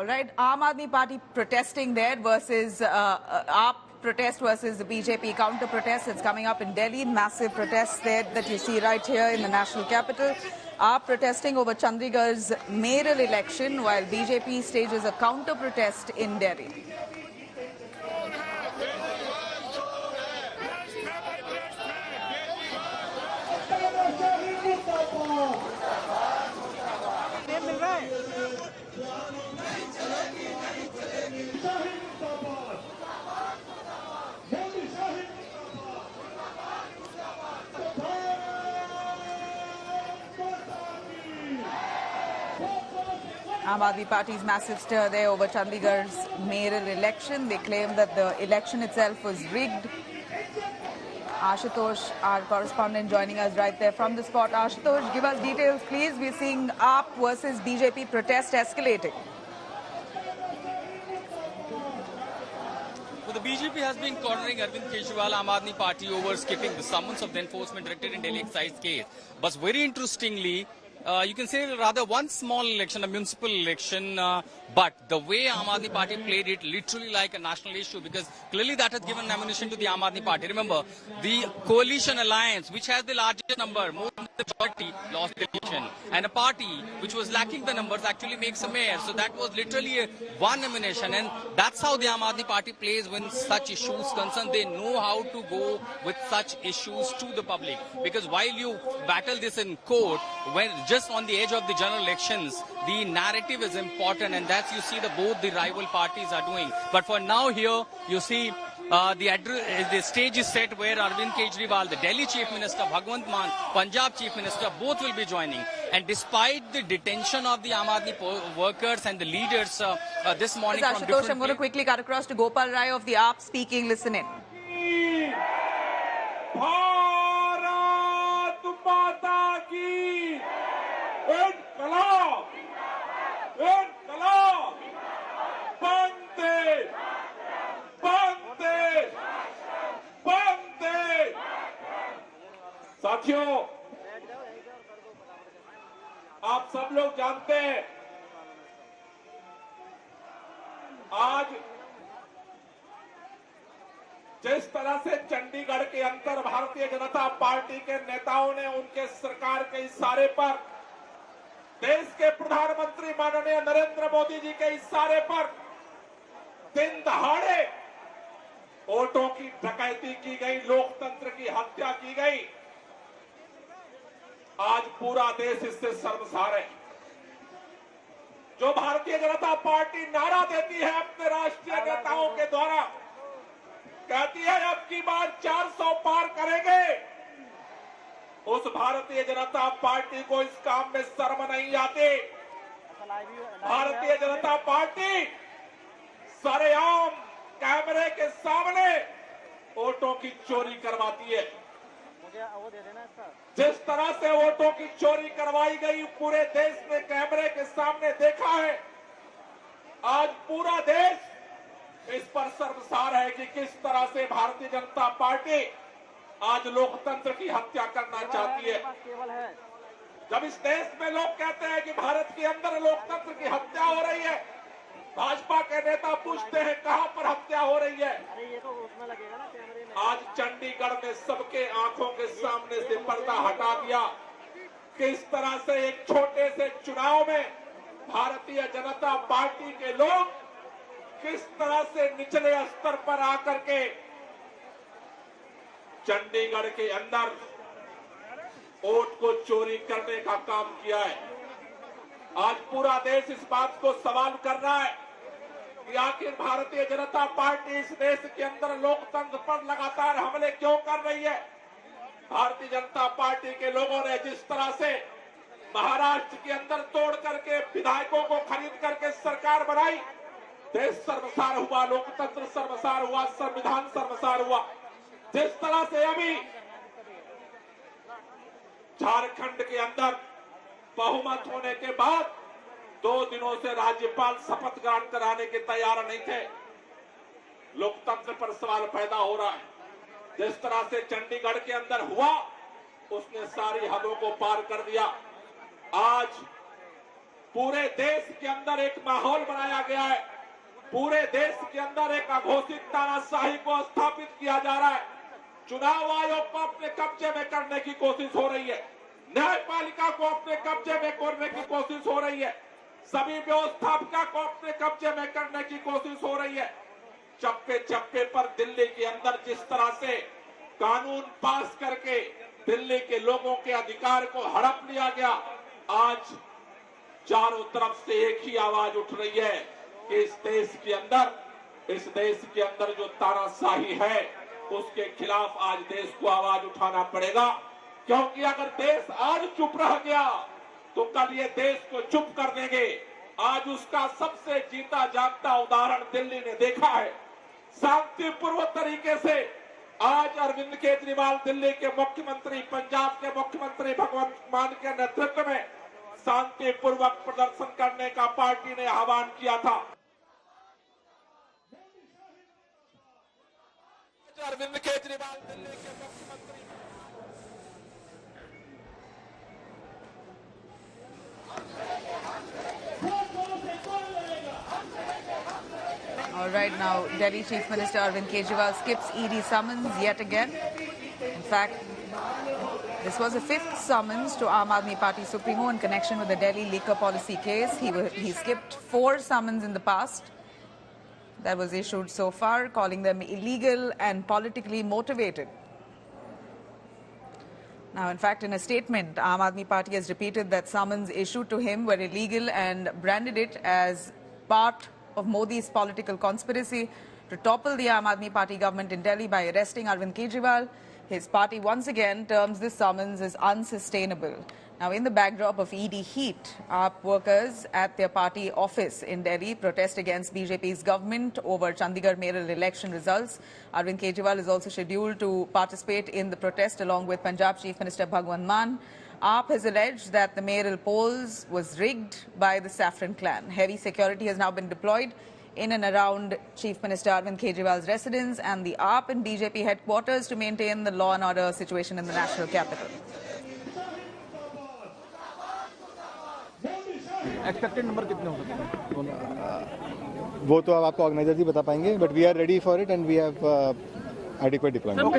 All right, Aam Aadmi Party protesting there versus AAP protest versus the BJP counter protest. It's coming up in Delhi. Massive protests there that you see right here in the national capital. AAP protesting over Chandigarh's mayoral election while BJP stages a counter protest in Delhi. Aam Aadmi Party's massive stir there over Chandigarh's mayoral election. They claim that the election itself was rigged. Ashutosh, our correspondent, joining us right there from the spot. Ashutosh, give us details, please. We're seeing AAP versus BJP protest escalating. Well, the BJP has been cornering Arvind Kejriwal, Aam Aadmi Party, over skipping the summons of the enforcement director in Delhi excise case. But very interestingly, you can say rather one small election, a municipal election, but the way Aam Aadmi Party played it literally like a national issue, because clearly that has given ammunition to the Aam Aadmi Party. Remember, the coalition alliance, which has the largest number, more than the majority, lost the election. And a party which was lacking the numbers actually makes a mayor. So that was literally one ammunition. And that's how the Aam Aadmi Party plays when such issues concern. They know how to go with such issues to the public. Because while you battle this in court, when just on the edge of the general elections, the narrative is important, and that's you see both the rival parties are doing. But for now here, you see the stage is set where Arvind Kejriwal, the Delhi Chief Minister, Bhagwant Mann, Punjab Chief Minister, both will be joining. And despite the detention of the Aam Aadmi workers and the leaders this morning from different... I'm going to quickly cut across to Gopal Rai of the AAP speaking. Listen in. साथियों, आप सब लोग जानते हैं आज जिस तरह से चंडीगढ़ के अंदर भारतीय जनता पार्टी के नेताओं ने उनके सरकार के इशारे पर, देश के प्रधानमंत्री माननीय नरेंद्र मोदी जी के इशारे पर दिन दहाड़े वोटों की डकैती की गई, लोकतंत्र की हत्या की गई। आज पूरा देश इससे शर्मसार है। जो भारतीय जनता पार्टी नारा देती है अपने राष्ट्रीय नेताओं के द्वारा, कहती है अब की बार 400 पार करेंगे, उस भारतीय जनता पार्टी को इस काम में शर्म नहीं आती। भारतीय जनता पार्टी सरेआम कैमरे के सामने वोटों की चोरी करवाती है। जिस तरह से वोटों की चोरी करवाई गई पूरे देश ने कैमरे के सामने देखा है। आज पूरा देश इस पर शर्मसार है कि किस तरह से भारतीय जनता पार्टी आज लोकतंत्र की हत्या करना चाहती है। जब इस देश में लोग कहते हैं कि भारत के अंदर लोकतंत्र की हत्या हो रही है, भाजपा के नेता पूछते हैं कहां पर हत्या हो रही है। आज चंडीगढ़ में सबके आंखों के सामने से पर्दा हटा दिया। किस तरह से एक छोटे से चुनाव में भारतीय जनता पार्टी के लोग किस तरह से निचले स्तर पर आकर के चंडीगढ़ के अंदर वोट को चोरी करने का काम किया है। आज पूरा देश इस बात को सवाल कर रहा है कि आखिर भारतीय जनता पार्टी इस देश के अंदर लोकतंत्र पर लगातार हमले क्यों कर रही है। भारतीय जनता पार्टी के लोगों ने जिस तरह से महाराष्ट्र के अंदर तोड़ करके विधायकों को खरीद करके सरकार बनाई, देश शर्मसार हुआ, लोकतंत्र शर्मसार हुआ, संविधान शर्मसार हुआ। जिस तरह से अभी झारखंड के अंदर बहुमत होने के बाद 2 दिनों से राज्यपाल शपथ ग्रहण कराने के तैयार नहीं थे, लोकतंत्र पर सवाल पैदा हो रहा है। जिस तरह से चंडीगढ़ के अंदर हुआ, उसने सारी हदों को पार कर दिया। आज पूरे देश के अंदर एक माहौल बनाया गया है। पूरे देश के अंदर एक अघोषित तानाशाही को स्थापित किया जा रहा है। चुनाव आयोग को अपने कब्जे में करने की कोशिश हो रही है। न्यायपालिका को अपने कब्जे में करने की कोशिश हो रही है। सभी व्यवस्थापिका को अपने कब्जे में करने की कोशिश हो रही है। चप्पे चप्पे पर दिल्ली के अंदर जिस तरह से कानून पास करके दिल्ली के लोगों के अधिकार को हड़प लिया गया, आज चारों तरफ से एक ही आवाज उठ रही है कि इस देश के अंदर जो तानाशाही है उसके खिलाफ आज देश को आवाज उठाना पड़ेगा। क्योंकि अगर देश आज चुप रह गया तो कल ये देश को चुप कर देंगे। आज उसका सबसे जीता जागता उदाहरण दिल्ली ने देखा है। शांतिपूर्व तरीके से आज अरविंद केजरीवाल दिल्ली के मुख्यमंत्री, पंजाब के मुख्यमंत्री भगवंत मान के नेतृत्व में शांतिपूर्वक प्रदर्शन करने का पार्टी ने आह्वान किया था। अरविंद केजरीवाल दिल्ली के मुख्यमंत्री। All right, now Delhi Chief Minister Arvind Kejriwal skips ED summons yet again. In fact, this was the 5th summons to Aam Aadmi Party Supremo in connection with the Delhi liquor policy case. He skipped 4 summons in the past that was issued so far, calling them illegal and politically motivated. Now, in fact, in a statement, Aam Aadmi Party has repeated that summons issued to him were illegal and branded it as part of Modi's political conspiracy to topple the Aam Aadmi Party government in Delhi by arresting Arvind Kejriwal. His party once again terms this summons as unsustainable. Now, in the backdrop of ED heat, AAP workers at their party office in Delhi protest against BJP's government over Chandigarh mayoral election results. Arvind Kejriwal is also scheduled to participate in the protest along with Punjab Chief Minister Bhagwant Mann. AAP has alleged that the mayoral polls was rigged by the Saffron clan. Heavy security has now been deployed in and around Chief Minister Arvind Kejriwal's residence and the AAP and BJP headquarters to maintain the law and order situation in the national capital. Expected number कितने हो सकते हैं वो तो अब आपको organiser ही बता पाएंगे, but we are ready for it and we have adequate deployment.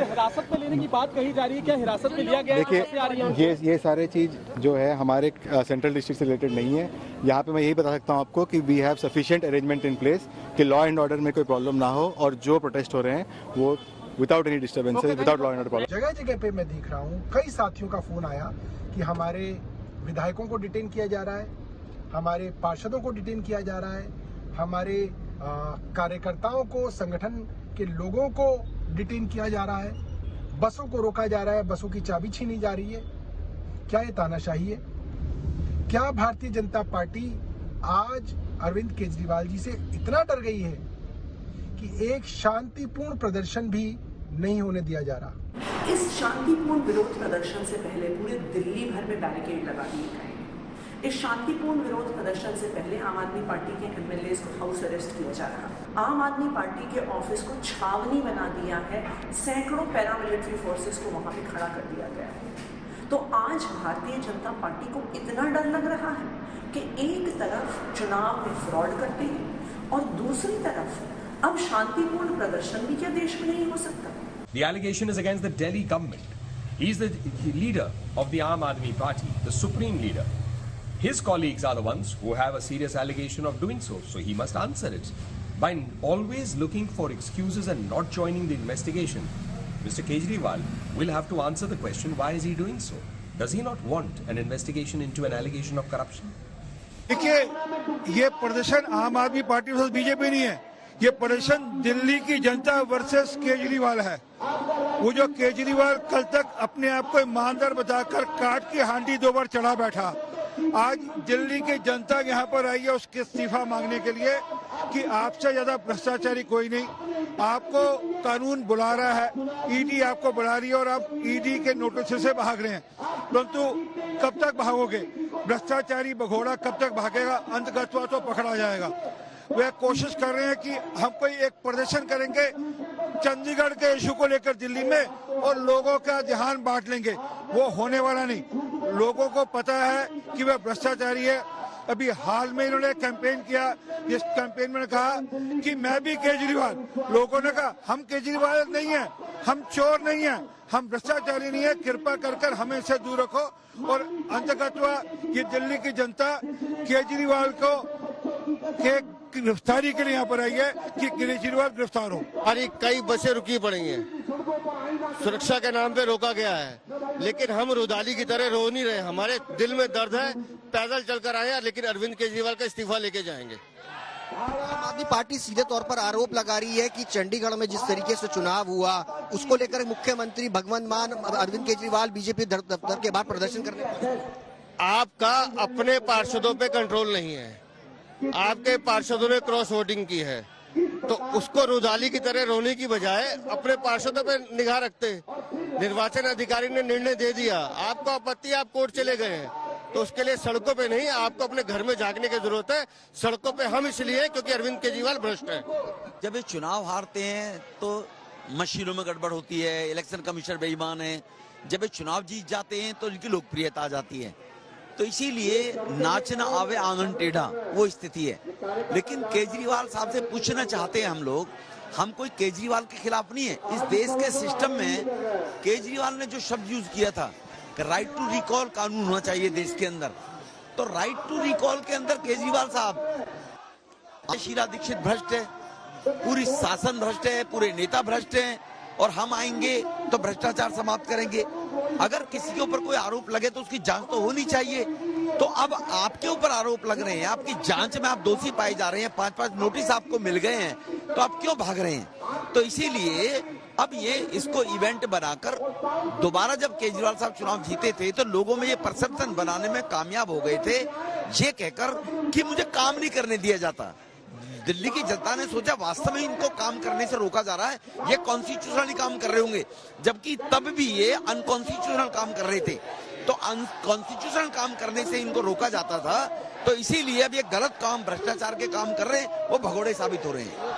हिरासत में लेने की बात कही जा रही है, क्या हिरासत में लिया गया? देखिए, ये सारे चीज जो है हमारे सेंट्रल डिस्ट्रिक्ट से रिलेटेड नहीं है। यहाँ पे मैं यही बता सकता हूँ आपको कि we have sufficient arrangement in place कि लॉ एंड ऑर्डर में कोई प्रॉब्लम ना हो और जो प्रोटेस्ट हो रहे हैं वो without any disturbances, without law and order problem. जगह जगह पे मैं देख रहा हूँ कई साथियों का फोन आया कि हमारे विधायकों को डिटेन किया जा रहा है, हमारे पार्षदों को डिटेन किया जा रहा है, हमारे कार्यकर्ताओं को, संगठन के लोगों को डिटेन किया जा रहा है, बसों को रोका जा रहा है, बसों की चाबी छीनी जा रही है। क्या ये तानाशाही है? क्या भारतीय जनता पार्टी आज अरविंद केजरीवाल जी से इतना डर गई है कि एक शांतिपूर्ण प्रदर्शन भी नहीं होने दिया जा रहा? इस शांतिपूर्ण विरोध प्रदर्शन से पहले पूरे दिल्ली भर में बैरिकेड लगा दिए गए। इस शांतिपूर्ण विरोध प्रदर्शन से पहले आम आदमी पार्टी के एमएलएज को हाउस अरेस्ट किया जा रहा। आम आदमी पार्टी के ऑफिस को छावनी बना दिया है, सैकड़ों पैरामिलिट्री फोर्सेस को वहां पे खड़ा कर दिया गया है। तो आज भारतीय जनता पार्टी को इतना डर लग रहा है कि एक तरफ चुनाव में फ्रॉड करते हैं और दूसरी तरफ अब शांतिपूर्ण प्रदर्शन भी क्या देश में नहीं हो सकता? The allegation is against the Delhi government. He is the leader of the Aam Aadmi Party, the supreme leader. His colleagues are the ones who have a serious allegation of doing so, so he must answer it. By always looking for excuses and not joining the investigation, Mr. Kejriwal will have to answer the question, why is he doing so? Does he not want an investigation into an allegation of corruption? देखिए, ये प्रदर्शन आम आदमी party versus BJP नहीं है, ये प्रदर्शन दिल्ली की जनता वर्सेस केजरीवाल है। वो जो केजरीवाल कल तक अपने आप को ईमानदार बताकर काट की हांडी 2 बार चढ़ा बैठा, आज दिल्ली की जनता यहाँ पर आई है उसके इस्तीफा मांगने के लिए कि आपसे ज्यादा भ्रष्टाचारी कोई नहीं, आपको कानून बुला रहा है, ईडी आपको बुला रही है और आप ईडी के नोटिस से भाग रहे हैं। परंतु कब तक भागोगे? भ्रष्टाचारी भगोड़ा कब तक भागेगा? अंतगतवा तो पकड़ा जाएगा। वे कोशिश कर रहे हैं कि हम कोई एक प्रदर्शन करेंगे चंडीगढ़ के इशू को लेकर दिल्ली में और लोगों का ध्यान बांट लेंगे, वो होने वाला नहीं। लोगों को पता है कि वह भ्रष्टाचारी है। अभी हाल में इन्होंने कैंपेन किया, इस कैंपेन में कहा कि मैं भी केजरीवाल। लोगों ने कहा हम केजरीवाल नहीं है, हम चोर नहीं है, हम भ्रष्टाचारी नहीं है, कृपा कर हमें इससे दूर रखो। और अंततः ये दिल्ली की जनता केजरीवाल को गिरफ्तारी के लिए यहाँ पर आई है कि केजरीवाल गिरफ्तार हो। हमारी कई बसें रुकी पड़ी हैं, सुरक्षा के नाम पे रोका गया है, लेकिन हम रुदाली की तरह रो नहीं रहे। हमारे दिल में दर्द है, पैदल चलकर आए हैं, लेकिन अरविंद केजरीवाल का इस्तीफा लेके जाएंगे। आम आदमी पार्टी सीधे तौर पर आरोप लगा रही है कि चंडीगढ़ में जिस तरीके से चुनाव हुआ उसको लेकर मुख्यमंत्री भगवंत मान अरविंद केजरीवाल बीजेपी दफ्तर के बाहर प्रदर्शन करने। आपका अपने पार्षदों पे कंट्रोल नहीं है, आपके पार्षदों ने क्रॉस वोटिंग की है, तो उसको रुदाली की तरह रोने की बजाय अपने पार्षदों पे निगाह रखते। निर्वाचन अधिकारी ने निर्णय दे दिया, आपको आपत्ति, आप कोर्ट चले गए हैं, तो उसके लिए सड़कों पे नहीं, आपको अपने घर में जागने की जरूरत है। सड़कों पे हम इसलिए क्योंकि अरविंद केजरीवाल भ्रष्ट है। जब ये चुनाव हारते हैं तो मशीनों में गड़बड़ होती है, इलेक्शन कमीशन बेईमान है। जब ये चुनाव जीत जाते हैं तो इनकी लोकप्रियता आ जाती है। तो इसीलिए नाच न आवे आंगन टेढ़ा, वो स्थिति है। लेकिन केजरीवाल साहब से पूछना चाहते हैं हम लोग, हम कोई केजरीवाल के खिलाफ नहीं है। इस देश के सिस्टम में केजरीवाल ने जो शब्द यूज किया था कि राइट टू रिकॉल कानून होना चाहिए देश के अंदर, तो राइट टू रिकॉल के अंदर केजरीवाल साहब, शीला दीक्षित भ्रष्ट है, पूरी शासन भ्रष्ट है, पूरे नेता भ्रष्ट हैं, और हम आएंगे तो भ्रष्टाचार समाप्त करेंगे। अगर किसी के ऊपर कोई आरोप लगे तो उसकी जांच तो होनी चाहिए। तो अब आपके ऊपर आरोप लग रहे हैं, आपकी जांच में आप दोषी पाए जा रहे हैं, 5-5 नोटिस आपको मिल गए हैं, तो आप क्यों भाग रहे हैं? तो इसीलिए अब ये इसको इवेंट बनाकर दोबारा जब केजरीवाल साहब चुनाव जीते थे तो लोगों में ये परसेप्शन बनाने में कामयाब हो गए थे, ये कहकर कि मुझे काम नहीं करने दिया जाता। दिल्ली की जनता ने सोचा वास्तव में इनको काम करने से रोका जा रहा है, ये कॉन्स्टिट्यूशनली काम कर रहे होंगे, जबकि तब भी ये अनकॉन्स्टिट्यूशनल काम कर रहे थे। तो अनकॉन्स्टिट्यूशनल काम करने से इनको रोका जाता था। तो इसीलिए अब ये गलत काम, भ्रष्टाचार के काम कर रहे हैं, वो भगोड़े साबित हो रहे हैं।